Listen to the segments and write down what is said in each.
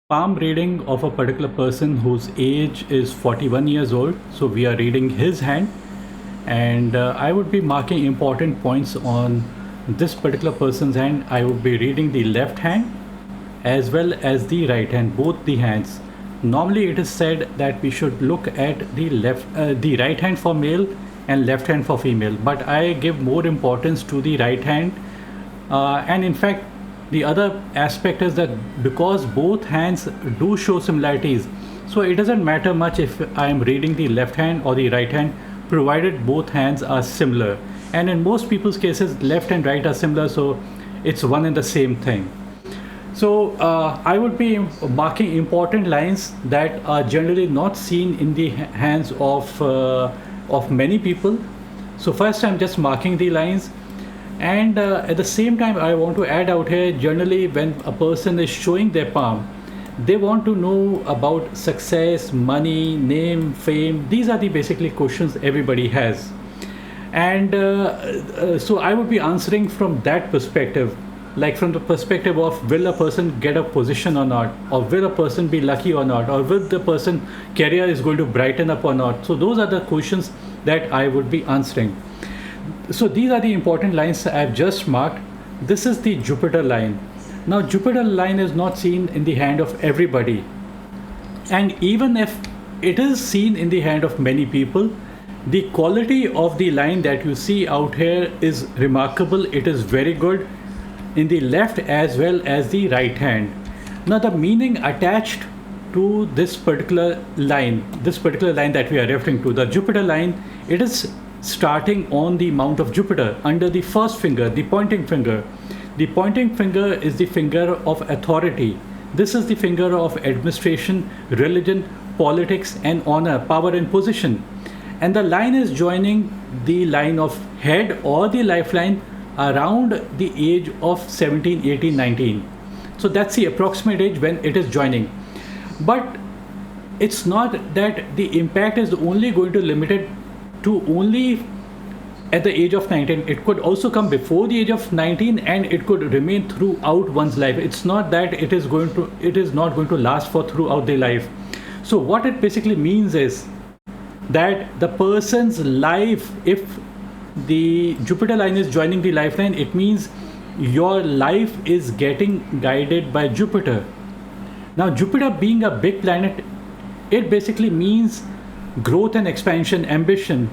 palm reading of a particular person whose age is 41 years old. So we are reading his hand, and I would be marking important points on this particular person's hand. I would be reading the left hand as well as the right hand, both the hands. Normally, it is said that we should look at the right hand for male and left hand for female, but I give more importance to the right hand. And in fact, the other aspect is that because both hands do show similarities, so it doesn't matter much if I am reading the left hand or the right hand, provided both hands are similar. And in most people's cases, left and right are similar, so it's one and the same thing. So I would be marking important lines that are generally not seen in the hands of many people. So first, I'm just marking the lines, and at the same time, I want to add out here. Generally, when a person is showing their palm, they want to know about success, money, name, fame. These are the basically questions everybody has, and so I would be answering from that perspective, like from the perspective of will a person get a position or not, or will a person be lucky or not, or will the person career is going to brighten up or not. So those are the questions that I would be answering. So these are the important lines I've just marked. This is the Jupiter line. Now Jupiter line is not seen in the hand of everybody, and even if it is seen in the hand of many people, the quality of the line that you see out here is remarkable. It is very good in the left as well as the right hand. Now the meaning attached to this particular line that we are referring to, the Jupiter line, it is starting on the mount of Jupiter under the first finger, the pointing finger. The pointing finger is the finger of authority. This is the finger of administration, religion, politics, and honor, power, and position. And the line is joining the line of head or the lifeline around the age of 17, 18, 19. So that's the approximate age when it is joining. But it's not that the impact is only going to limit it to only at the age of 19. It could also come before the age of 19, and it could remain throughout one's life. It's not that it is not going to last for throughout their life. So what it basically means is that the person's life, if the Jupiter line is joining the lifeline, it means your life is getting guided by Jupiter. Now Jupiter being a big planet, it basically means growth and expansion, ambition,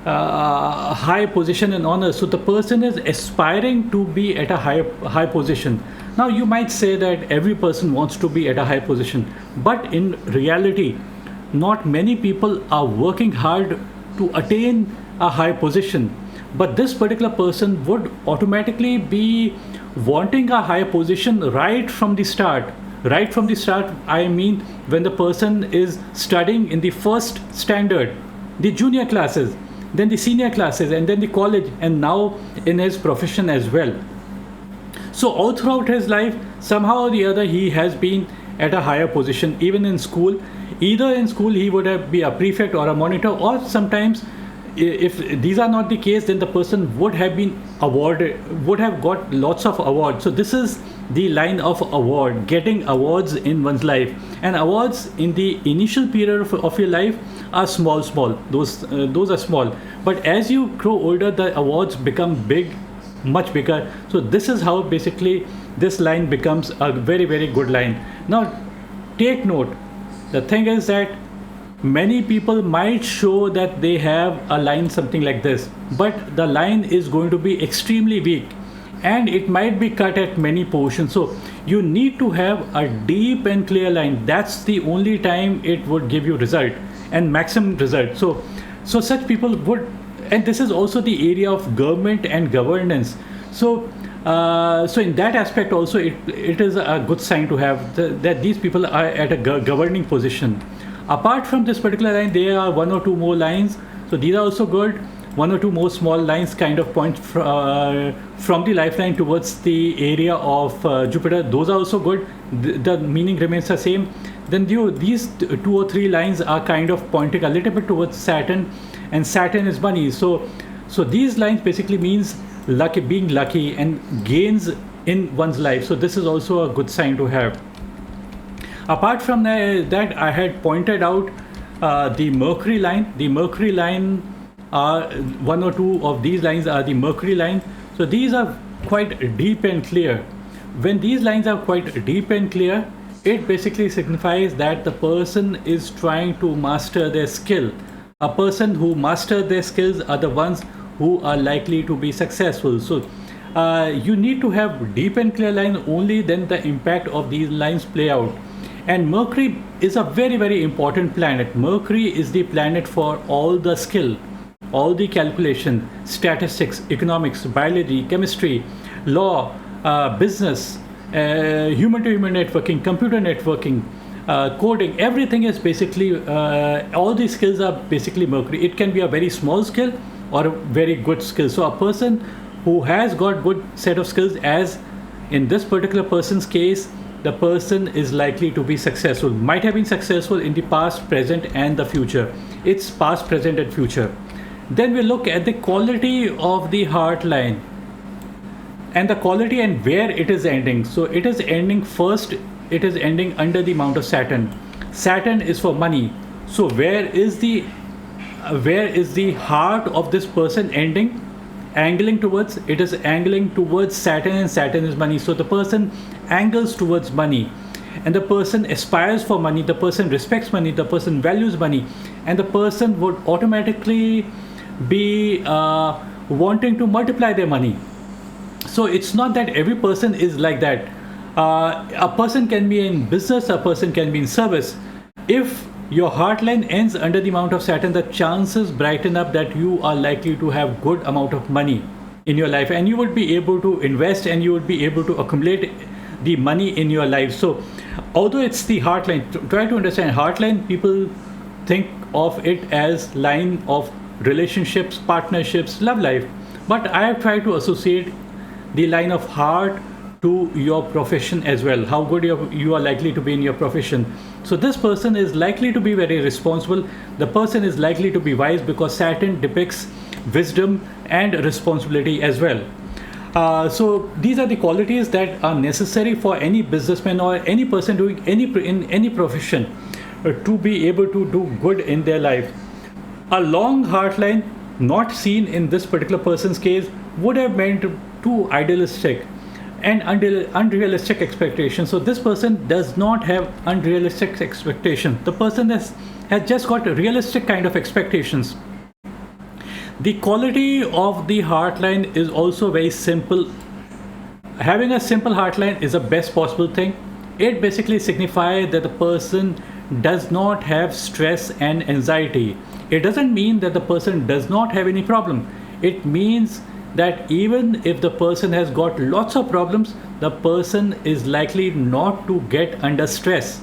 high position and honor. So the person is aspiring to be at a high position. Now you might say that every person wants to be at a high position, but in reality, not many people are working hard to attain a high position. But this particular person would automatically be wanting a higher position right from the start. Right from the start, I mean when the person is studying in the first standard, the junior classes, then the senior classes, and then the college, and now in his profession as well. So all throughout his life, somehow or the other, he has been at a higher position. Even in school, either in school he would have be a prefect or a monitor, or sometimes if these are not the case, then the person would have been awarded, would have got lots of awards. So this is the line of award, getting awards in one's life. And awards in the initial period of your life are small. Those are small. But as you grow older, the awards become big, much bigger. So this is how basically this line becomes a very, very good line. Now take note, the thing is that many people might show that they have a line something like this, but the line is going to be extremely weak, and it might be cut at many portions. So you need to have a deep and clear line. That's the only time it would give you result and maximum result. So such people would, and this is also the area of government and governance. So in that aspect also, it is a good sign to have that these people are at a governing position. Apart from this particular line, there are one or two more lines. So these are also good. One or two more small lines kind of point from the lifeline towards the area of Jupiter. Those are also good. The meaning remains the same. Then these two or three lines are kind of pointing a little bit towards Saturn, and Saturn is money. So these lines basically means lucky, being lucky, and gains in one's life. So this is also a good sign to have. Apart from that, I had pointed out the Mercury line. The Mercury line are one or two of these lines are the Mercury line. So these are quite deep and clear. When these lines are quite deep and clear, it basically signifies that the person is trying to master their skill. A person who master their skills are the ones who are likely to be successful. So you need to have deep and clear line, only then the impact of these lines play out. And Mercury is a very, very important planet. Mercury is the planet for all the skill, all the calculation, statistics, economics, biology, chemistry, law, business, human to human networking, computer networking, coding. Everything is basically, all these skills are basically Mercury. It can be a very small skill or a very good skill. So a person who has got good set of skills, as in this particular person's case, the person is likely to be successful, might have been successful in the past, present and the future. It's past, present and future. Then we look at the quality of the heart line and the quality and where it is ending. So it is ending first, it is ending under the Mount of Saturn. Saturn is for money. So where is the heart of this person ending? Angling towards, it is angling towards Saturn, and Saturn is money. So the person angles towards money, and the person aspires for money, the person respects money, the person values money, and the person would automatically be wanting to multiply their money. So it's not that every person is like that. A person can be in business, a person can be in service. If your heart line ends under the Mount of Saturn, the chances brighten up that you are likely to have good amount of money in your life, and you would be able to invest, and you would be able to accumulate the money in your life. So although it's the heart line, try to understand heart line, people think of it as line of relationships, partnerships, love life, but I have tried to associate the line of heart to your profession as well, how good you are likely to be in your profession. So this person is likely to be very responsible. The person is likely to be wise, because Saturn depicts wisdom and responsibility as well. So these are the qualities that are necessary for any businessman or any person doing in any profession to be able to do good in their life. A long heart line not seen in this particular person's case would have meant too idealistic and unrealistic expectations. So this person does not have unrealistic expectations. The person has just got realistic kind of expectations. The quality of the heart line is also very simple. Having a simple heart line is the best possible thing. It basically signifies that the person does not have stress and anxiety. It doesn't mean that the person does not have any problem. It means that even if the person has got lots of problems, the person is likely not to get under stress.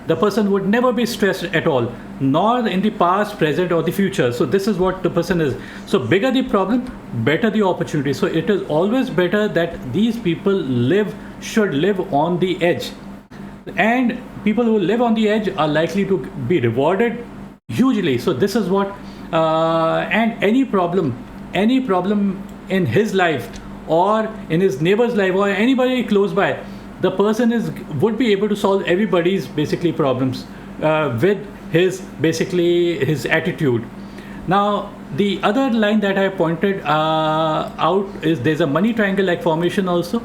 The person would never be stressed at all, nor in the past, present or the future. So this is what the person is. So bigger the problem, better the opportunity. So it is always better that these people should live on the edge. And people who live on the edge are likely to be rewarded hugely. So this is what, and any problem in his life or in his neighbor's life or anybody close by, the person would be able to solve everybody's basically problems with his attitude. Now the other line that I pointed out is there's a money triangle like formation also.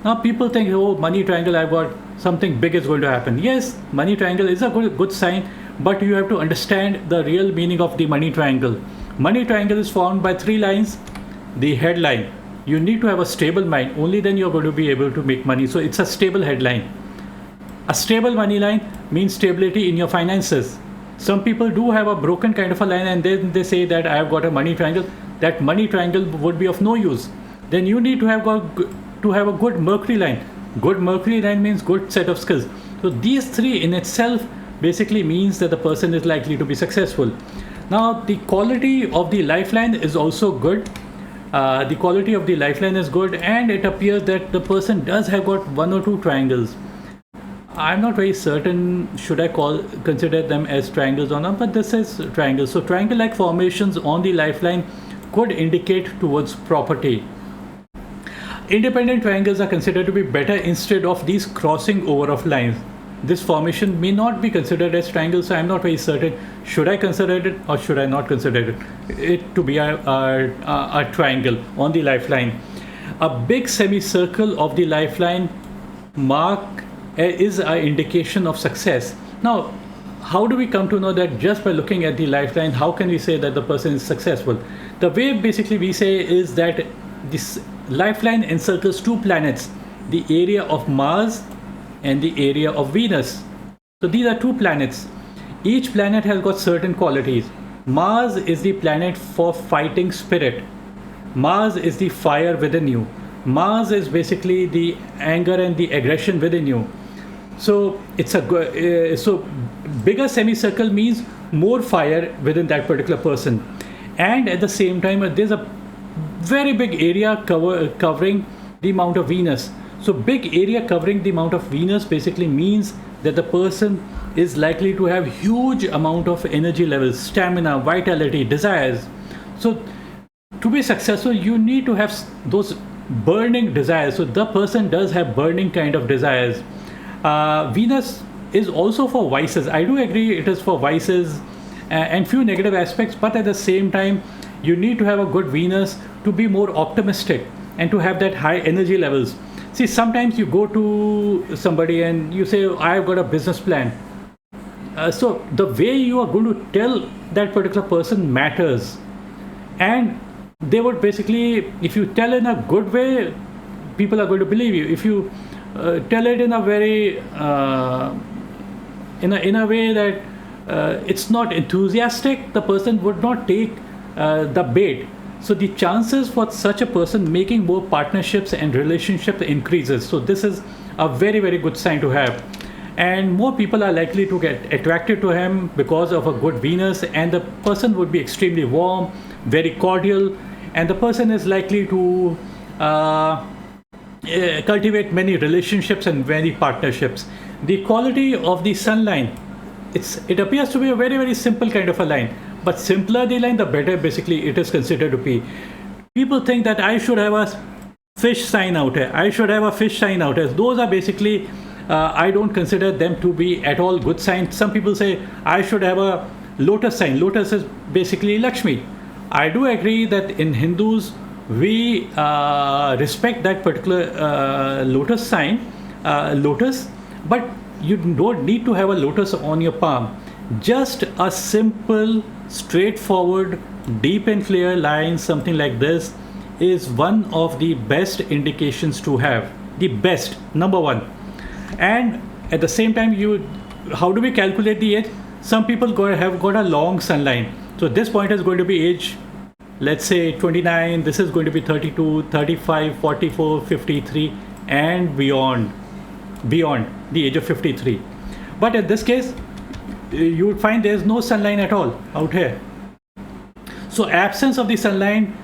Now people think, oh, money triangle, I've got something big is going to happen. Yes, money triangle is a good sign, but you have to understand the real meaning of the money triangle. Money triangle is formed by three lines. The headline, you need to have a stable mind, only then you're going to be able to make money. So it's a stable headline. A stable money line means stability in your finances. Some people do have a broken kind of a line, and then they say that I have got a money triangle. That money triangle would be of no use. Then you need to have a good Mercury line. Good Mercury line means good set of skills. So these three in itself basically means that the person is likely to be successful. Now the quality of the lifeline is also good. The quality of the lifeline is good, and it appears that the person does have got one or two triangles. I'm not very certain should I consider them as triangles or not, but this is triangles. So triangle like formations on the lifeline could indicate towards property. Independent triangles are considered to be better instead of these crossing over of lines. this formation may not be considered as triangle, so I'm not very certain. Should I consider it or should I not consider it to be a triangle on the lifeline? A big semicircle of the lifeline mark is an indication of success. Now, how do we come to know that just by looking at the lifeline? How can we say that the person is successful? The way basically we say is that this lifeline encircles two planets, the area of Mars and the area of Venus. So these are two planets. Each planet has got certain qualities. Mars is the planet for fighting spirit. Mars is the fire within you. Mars is basically the anger and the aggression within you. So it's so bigger semicircle means more fire within that particular person, and at the same time there's a very big area covering the amount of Venus. So big area covering the amount of Venus basically means that the person is likely to have huge amount of energy levels, stamina, vitality, desires. So to be successful, you need to have those burning desires. So the person does have burning kind of desires. Venus is also for vices. I do agree it is for vices and few negative aspects, but at the same time, you need to have a good Venus to be more optimistic and to have that high energy levels. See, sometimes you go to somebody and you say, I've got a business plan. So the way you are going to tell that particular person matters. And they would basically, if you tell in a good way, people are going to believe you. If you tell it in a very, in a way that it's not enthusiastic, the person would not take the bait. So the chances for such a person making more partnerships and relationships increases. So this is a very, very good sign to have. And more people are likely to get attracted to him because of a good Venus, and the person would be extremely warm, very cordial, and the person is likely to cultivate many relationships and many partnerships. The quality of the sun line, it appears to be a very, very simple kind of a line, but simpler the line, the better basically it is considered to be. People think that I should have a fish sign out here, I should have a fish sign out here. Those are basically I don't consider them to be at all good signs. Some people say I should have a lotus sign. Lotus is basically Lakshmi. I do agree that in Hindus we respect that particular lotus sign, lotus, but you don't need to have a lotus on your palm. Just a simple, straightforward, deep and clear line, something like this, is one of the best indications to have. The best, number one. And at the same time, how do we calculate the age? Some people have got a long sun line. So this point is going to be age, let's say 29, this is going to be 32, 35, 44, 53, and beyond the age of 53. But in this case, you would find there's no sunline at all out here. So absence of the sunline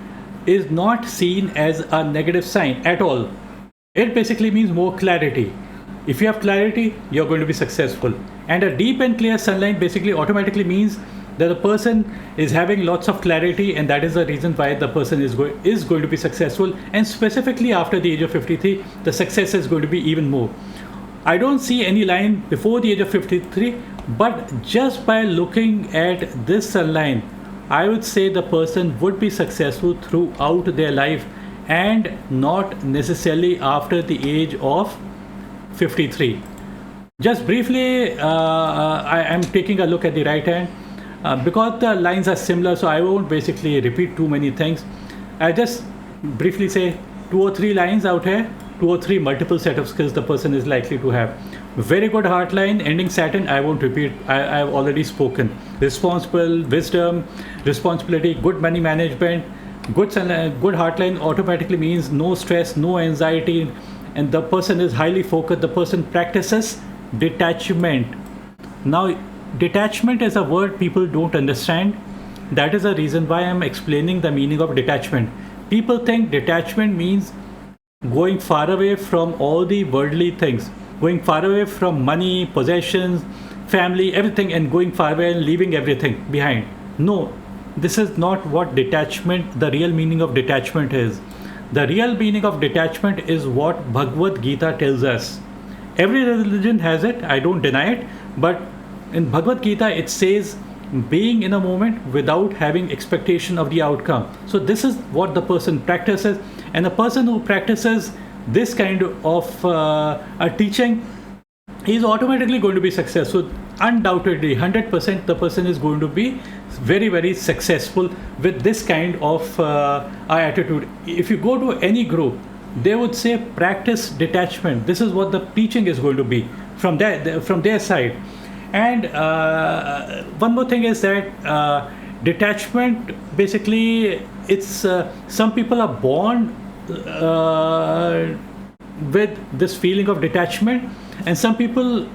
is not seen as a negative sign at all. It basically means more clarity. If you have clarity, you're going to be successful. And a deep and clear sunlight basically automatically means that the person is having lots of clarity, and that is the reason why the person is going to be successful. And specifically after the age of 53, the success is going to be even more. I don't see any line before the age of 53, but just by looking at this sunline, I would say the person would be successful throughout their life and not necessarily after the age of 53. Just briefly, I am taking a look at the right hand because the lines are similar, so I won't basically repeat too many things. I just briefly say 2 or 3 lines out here, 2 or 3 multiple set of skills the person is likely to have. Very good heart line ending Saturn, I won't repeat, I've already spoken. Responsible, wisdom, responsibility, good money management, good heart line automatically means no stress, no anxiety, and the person is highly focused. The person practices detachment. Now, detachment is a word people don't understand. That is the reason why I'm explaining the meaning of detachment. People think detachment means going far away from all the worldly things, going far away from money, possessions, family, everything, and going far away and leaving everything behind. No, this is not what detachment, the real meaning of detachment is. The real meaning of detachment is what Bhagavad Gita tells us. Every religion has it, I don't deny it, but in Bhagavad Gita it says being in a moment without having expectation of the outcome. So this is what the person practices, and a person who practices this kind of a teaching, he's automatically going to be successful. Undoubtedly, 100% the person is going to be very, very successful with this kind of attitude. If you go to any group, they would say practice detachment. This is what the preaching is going to be from their side. And one more thing is that detachment, basically, it's some people are born with this feeling of detachment, and some people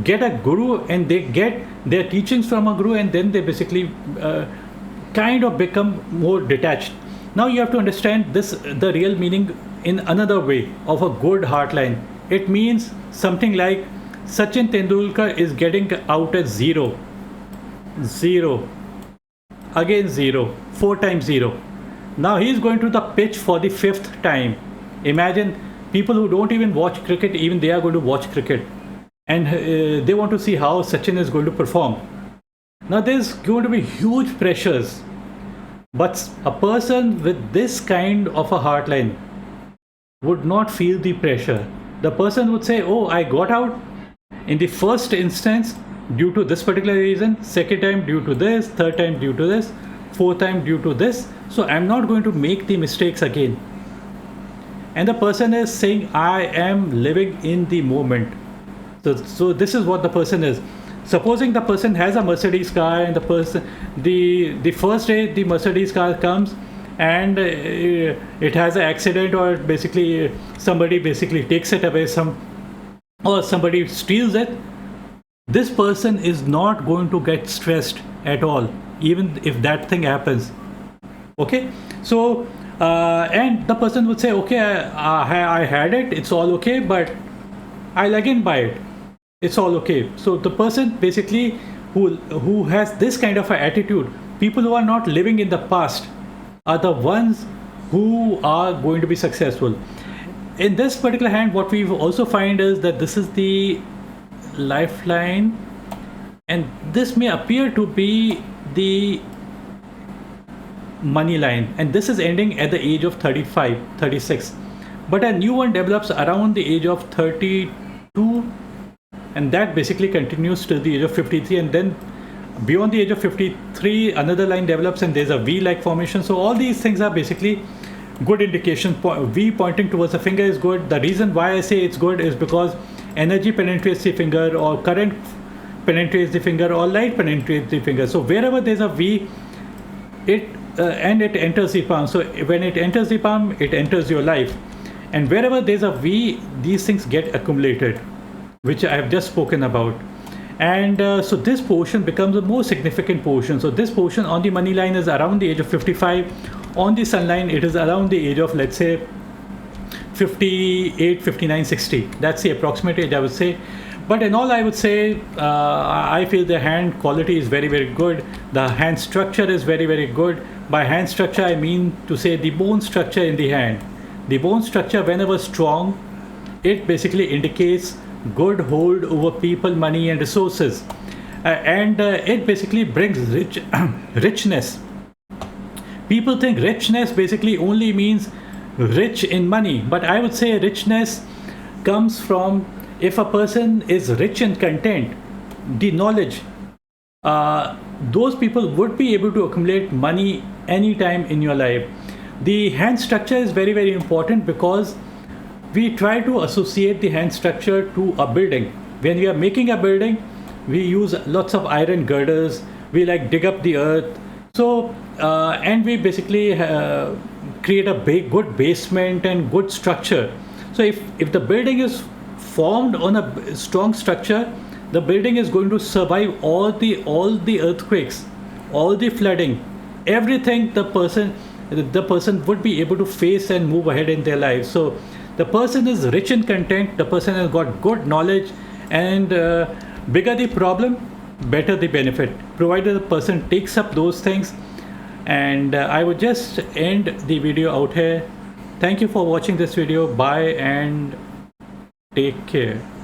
get a guru and they get their teachings from a guru, and then they basically kind of become more detached. Now you have to understand this, the real meaning in another way of a good heartline. It means something like Sachin Tendulkar is getting out at 0, 0, again 0, 4 times 0. Now he is going to the pitch for the 5th time. Imagine people who don't even watch cricket, even they are going to watch cricket, and they want to see how Sachin is going to perform. Now there's going to be huge pressures, but a person with this kind of a heartline would not feel the pressure. The person would say, oh, I got out in the first instance due to this particular reason, second time due to this, third time due to this, fourth time due to this, so I'm not going to make the mistakes again. And the person is saying, I am living in the moment. So this is what the person is. Supposing the person has a Mercedes car, and the first day the Mercedes car comes and it has an accident, or basically somebody basically takes it away, or somebody steals it. This person is not going to get stressed at all, even if that thing happens. Okay, so and the person would say, okay, I had it, it's all okay, but I'll again buy it, it's all okay. So the person basically who has this kind of an attitude, people who are not living in the past, are the ones who are going to be successful. In this particular hand, what we also find is that this is the lifeline, and this may appear to be the money line, and this is ending at the age of 35, 36, but a new one develops around the age of 32, and that basically continues till the age of 53, and then beyond the age of 53 another line develops, and there's a V-like formation. So all these things are basically good indication. V pointing towards the finger is good. The reason why I say it's good is because energy penetrates the finger, or current penetrates the finger, or light penetrates the finger. So wherever there's a V, it enters the palm. So when it enters the palm, it enters your life. And wherever there's a V, these things get accumulated, which I have just spoken about. And so this portion becomes a more significant portion. So this portion on the money line is around the age of 55. On the sun line, it is around the age of, let's say, 58, 59, 60. That's the approximate age, I would say. But in all, I would say, I feel the hand quality is very, very good. The hand structure is very, very good. By hand structure, I mean to say the bone structure in the hand. The bone structure, whenever strong, it basically indicates good hold over people, money, and resources. And it basically brings richness. People think richness basically only means rich in money, but I would say richness comes from, if a person is rich in content, the knowledge, those people would be able to accumulate money anytime in your life. The hand structure is very, very important, because we try to associate the hand structure to a building. When we are making a building, we use lots of iron girders, we like dig up the earth. So and we basically create a good basement and good structure. So if the building is formed on a strong structure, the building is going to survive all the earthquakes, all the flooding, everything. The person would be able to face and move ahead in their life. So the person is rich in content, the person has got good knowledge, and bigger the problem, better the benefit, provided the person takes up those things. And I would just end the video out here. Thank you for watching this video. Bye, and Take care.